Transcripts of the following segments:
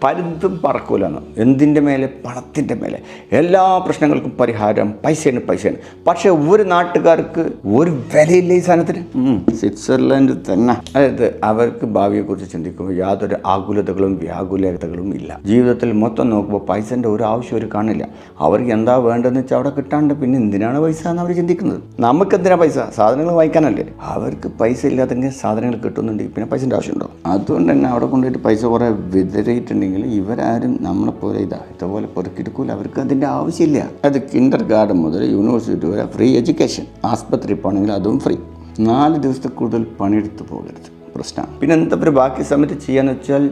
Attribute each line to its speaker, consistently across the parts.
Speaker 1: പലതും പറക്കൂലെന്ന്. എന്തിൻ്റെ മേലെ? പണത്തിൻ്റെ മേലെ. എല്ലാ പ്രശ്നങ്ങൾക്കും പരിഹാരം പൈസയാണ്. പക്ഷേ ഒരു നാട്ടുകാർക്ക് ഒരു വിലയില്ല ഈ സാധനത്തിന്. സ്വിറ്റ്സർലൻഡ് തന്നെ. അതായത് അവർക്ക് ഭാവിയെക്കുറിച്ച് ചിന്തിക്കുമ്പോൾ യാതൊരു ആകുലതകളും വ്യാകുലതകളും ഇല്ല. ജീവിതത്തിൽ മൊത്തം നോക്കുമ്പോൾ പൈസൻ്റെ ഒരു ആവശ്യം അവർ കാണില്ല. അവർക്ക് എന്താ വേണ്ടതെന്ന് വെച്ചാൽ അവിടെ കിട്ടാണ്ട് പിന്നെ എന്തിനാണ് പൈസ എന്ന് അവർ ചിന്തിക്കുന്നത്. നമുക്കെന്തിനാ പൈസ? സാധനങ്ങൾ വാങ്ങിക്കാനല്ലേ. അവർക്ക് പൈസ ഇല്ലാതെങ്കിൽ സാധനങ്ങൾ കിട്ടുന്നുണ്ട്, പിന്നെ പൈസൻ്റെ ആവശ്യമുണ്ടോ? അതുകൊണ്ട് തന്നെ അവിടെ കൊണ്ടുപോയിട്ട് പൈസ കുറേ വിതറിയിട്ടുണ്ടെങ്കിൽ ഇവരാരും നമ്മളെപ്പോലെ ഇതുപോലെ പൊറുക്കിയെടുക്കൂല. അവർക്ക് അതിൻ്റെ ആവശ്യമില്ല. അത് കിൻഡർ ഗാർഡൻ മുതൽ യൂണിവേഴ്സിറ്റി വരെ ഫ്രീ എഡ്യൂക്കേഷൻ. ആസ്പത്രി പോകണമെങ്കിൽ അതും ഫ്രീ. 4 ദിവസത്തെ കൂടുതൽ പണിയെടുത്ത് പോകരുത്, പ്രശ്നമാണ്. പിന്നെ എന്താ പറയുക, ബാക്കി സമയത്ത് ചെയ്യാന്ന് വെച്ചാൽ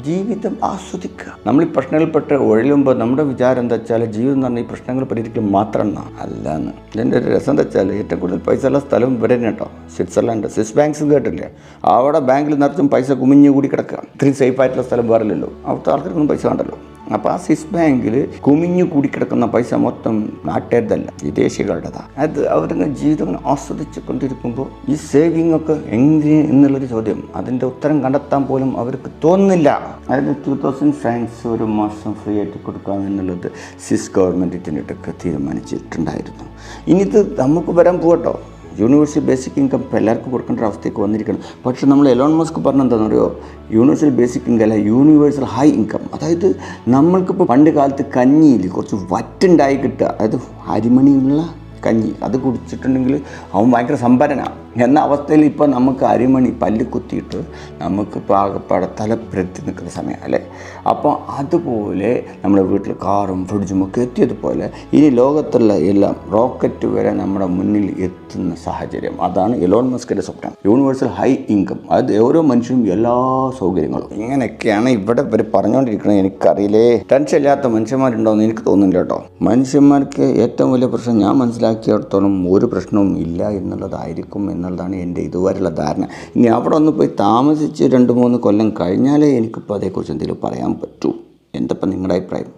Speaker 1: ജീവിതം ആസ്വദിക്കുക. നമ്മൾ ഈ പ്രശ്നങ്ങളിൽപ്പെട്ട് ഒഴിയുമ്പോൾ നമ്മുടെ വിചാരം എന്താ വെച്ചാൽ ജീവിതം എന്ന് പറഞ്ഞാൽ ഈ പ്രശ്നങ്ങൾ പരിഹരിക്കുക മാത്രമെന്നാണ്. അല്ലാന്ന്. ഇതിൻ്റെ ഒരു രസം എന്താ വെച്ചാൽ ഏറ്റവും കൂടുതൽ പൈസ ഉള്ള സ്ഥലം ഇവിടെ തന്നെ കേട്ടോ, സ്വിറ്റ്സർലൻഡ്. സ്വിസ് ബാങ്ക്സും കേട്ടില്ലേ? അവിടെ ബാങ്കിൽ നിറച്ചും പൈസ കുമിഞ്ഞു കൂടി കിടക്കുക. ഇത്രയും സേഫ് ആയിട്ടുള്ള സ്ഥലം വേറില്ലല്ലോ. അവിടുത്തെ ആൾക്കാർക്കൊന്നും പൈസ വേണ്ടല്ലോ. അപ്പോൾ ആ സ്വിസ് ബാങ്കിൽ കുമിഞ്ഞു കൂടിക്കിടക്കുന്ന പൈസ മൊത്തം നാട്ടുകാരുടേതല്ല, വിദേശികളുടേതാണ്. അത് അവരുടെ ജീവിതം ആസ്വദിച്ച് കൊണ്ടിരിക്കുമ്പോൾ ഈ സേവിങ് ഒക്കെ എങ്ങനെ എന്നുള്ളൊരു ചോദ്യം, അതിൻ്റെ ഉത്തരം കണ്ടെത്താൻ പോലും അവർക്ക് തോന്നുന്നില്ല. അതായത് 2000 ഫ്രാങ്ക്സ് ഒരു മാസം ഫ്രീ ആയിട്ട് കൊടുക്കാം എന്നുള്ളത് സ്വിസ് ഗവൺമെൻറ് ഇതിനിടയ്ക്ക് തീരുമാനിച്ചിട്ടുണ്ടായിരുന്നു. ഇനി ഇത് നമുക്ക് വരാൻ പോകട്ടോ. യൂണിവേഴ്സൽ ബേസിക് ഇൻകം ഇപ്പോൾ എല്ലാവർക്കും കൊടുക്കേണ്ട അവസ്ഥയ്ക്ക് വന്നിരിക്കണം. പക്ഷേ നമ്മൾ എലോൺ മസ്ക് പറഞ്ഞെന്താണെന്നറിയോ? യൂണിവേഴ്സൽ ബേസിക് ഇൻകം അല്ല, യൂണിവേഴ്സൽ ഹൈ ഇൻകം. അതായത് നമ്മൾക്കിപ്പോൾ പണ്ട് കാലത്ത് കഞ്ഞിയിൽ കുറച്ച് വറ്റുണ്ടായി കിട്ടുക, അതായത് അരിമണിയുള്ള കഞ്ഞി, അത് കുടിച്ചിട്ടുണ്ടെങ്കിൽ അവൻ ഭയങ്കര സമ്പന്നനാണ് എന്ന അവസ്ഥയിൽ ഇപ്പോൾ നമുക്ക് അരിമണി പല്ല് കുത്തിയിട്ട് നമുക്ക് പാകപ്പാടെ തലപ്പുരത്തി നിൽക്കുന്ന സമയം അല്ലേ? അപ്പോൾ അതുപോലെ നമ്മുടെ വീട്ടിൽ കാറും ഫ്രിഡ്ജും ഒക്കെ എത്തിയതുപോലെ ഇനി ലോകത്തുള്ള എല്ലാം റോക്കറ്റ് വരെ നമ്മുടെ മുന്നിൽ എത്തുന്ന സാഹചര്യം. അതാണ് എലോൺ മസ്കിൻ്റെ സ്വപ്നം, യൂണിവേഴ്സൽ ഹൈ ഇൻകം. അത് ഓരോ മനുഷ്യനും എല്ലാ സൗകര്യങ്ങളും. ഇങ്ങനെയൊക്കെയാണ് ഇവിടെ ഇവർ പറഞ്ഞുകൊണ്ടിരിക്കുന്നത്. എനിക്കറിയില്ലേ, ടെൻഷൻ ഇല്ലാത്ത മനുഷ്യന്മാരുണ്ടോയെന്ന് എനിക്ക് തോന്നുന്നില്ല കേട്ടോ. മനുഷ്യന്മാർക്ക് ഏറ്റവും വലിയ പ്രശ്നം ഞാൻ മനസ്സിലാക്കിയിടത്തോളം ഒരു പ്രശ്നവും ഇല്ല എന്നുള്ളതായിരിക്കും എന്നുള്ളതാണ് എൻ്റെ ഇതുവരെയുള്ള ധാരണ. ഇനി അവിടെ ഒന്ന് പോയി താമസിച്ച് 2-3 കൊല്ലം കഴിഞ്ഞാലേ എനിക്കിപ്പോൾ അതേക്കുറിച്ച് എന്തെങ്കിലും പറയാൻ പറ്റൂ. എന്തപ്പം നിങ്ങളുടെ അഭിപ്രായം?